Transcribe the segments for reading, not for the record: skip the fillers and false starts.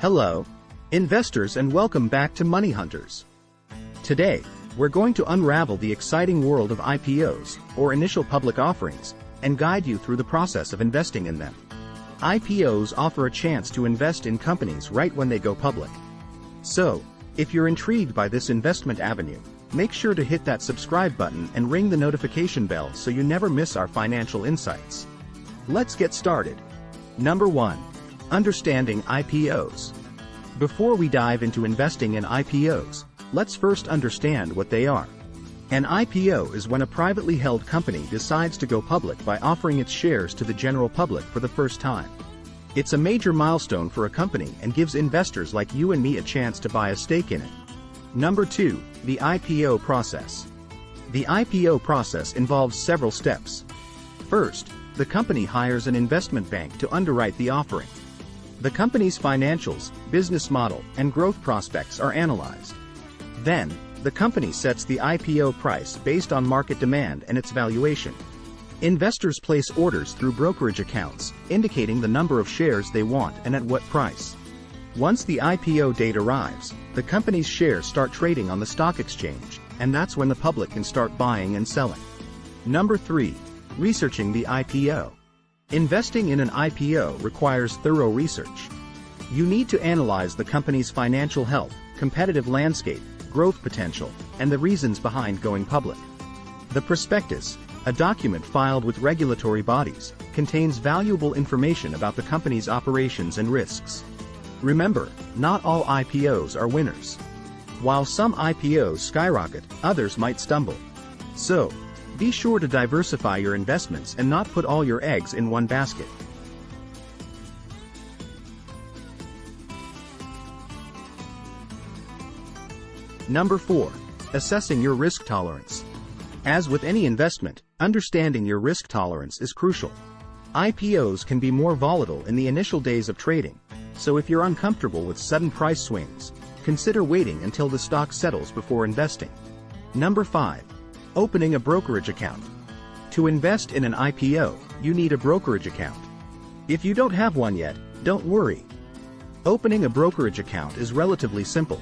Hello, investors, and welcome back to Money Hunters. Today, we're going to unravel the exciting world of IPOs, or initial public offerings, and guide you through the process of investing in them. IPOs offer a chance to invest in companies right when they go public. So, if you're intrigued by this investment avenue, make sure to hit that subscribe button and ring the notification bell so you never miss our financial insights. Let's get started. Number 1. Understanding IPOs. Before we dive into investing in IPOs, let's first understand what they are. An IPO is when a privately held company decides to go public by offering its shares to the general public for the first time. It's a major milestone for a company and gives investors like you and me a chance to buy a stake in it. Number 2. The IPO process. The IPO process involves several steps. First, the company hires an investment bank to underwrite the offering. The company's financials, business model, and growth prospects are analyzed. Then, the company sets the IPO price based on market demand and its valuation. Investors place orders through brokerage accounts, indicating the number of shares they want and at what price. Once the IPO date arrives, the company's shares start trading on the stock exchange, and that's when the public can start buying and selling. Number 3. Researching the IPO. Investing in an IPO requires thorough research. You need to analyze the company's financial health, competitive landscape, growth potential, and the reasons behind going public. The prospectus, a document filed with regulatory bodies, contains valuable information about the company's operations and risks. Remember, not all IPOs are winners. While some IPOs skyrocket, others might stumble. So, be sure to diversify your investments and not put all your eggs in one basket. Number 4. Assessing your risk tolerance. As with any investment, understanding your risk tolerance is crucial. IPOs can be more volatile in the initial days of trading, so if you're uncomfortable with sudden price swings, consider waiting until the stock settles before investing. Number 5. Opening a brokerage account. To invest in an IPO, you need a brokerage account. If you don't have one yet, don't worry. Opening a brokerage account is relatively simple.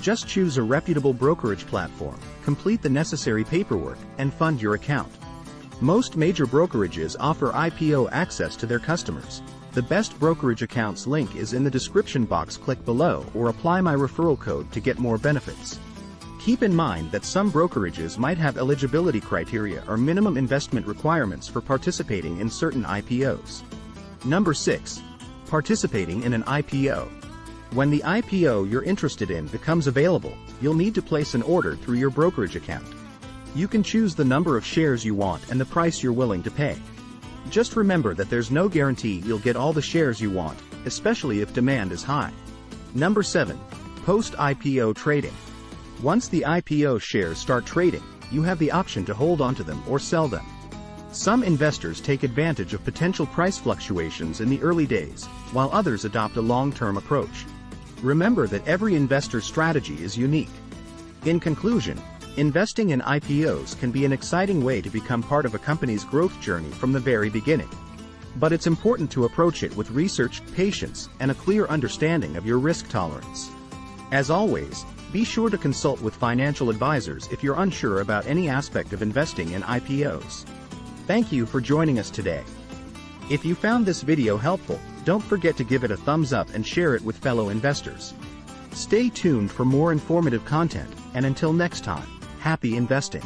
Just choose a reputable brokerage platform, complete the necessary paperwork, and fund your account. Most major brokerages offer IPO access to their customers. The best brokerage accounts link is in the description box. Click below or apply my referral code to get more benefits. Keep in mind that some brokerages might have eligibility criteria or minimum investment requirements for participating in certain IPOs. Number 6. Participating in an IPO. When the IPO you're interested in becomes available, you'll need to place an order through your brokerage account. You can choose the number of shares you want and the price you're willing to pay. Just remember that there's no guarantee you'll get all the shares you want, especially if demand is high. Number 7. Post-IPO trading. Once the IPO shares start trading, you have the option to hold onto them or sell them. Some investors take advantage of potential price fluctuations in the early days, while others adopt a long-term approach. Remember that every investor's strategy is unique. In conclusion, investing in IPOs can be an exciting way to become part of a company's growth journey from the very beginning. But it's important to approach it with research, patience, and a clear understanding of your risk tolerance. As always, be sure to consult with financial advisors if you're unsure about any aspect of investing in IPOs. Thank you for joining us today. If you found this video helpful, don't forget to give it a thumbs up and share it with fellow investors. Stay tuned for more informative content, and until next time, happy investing.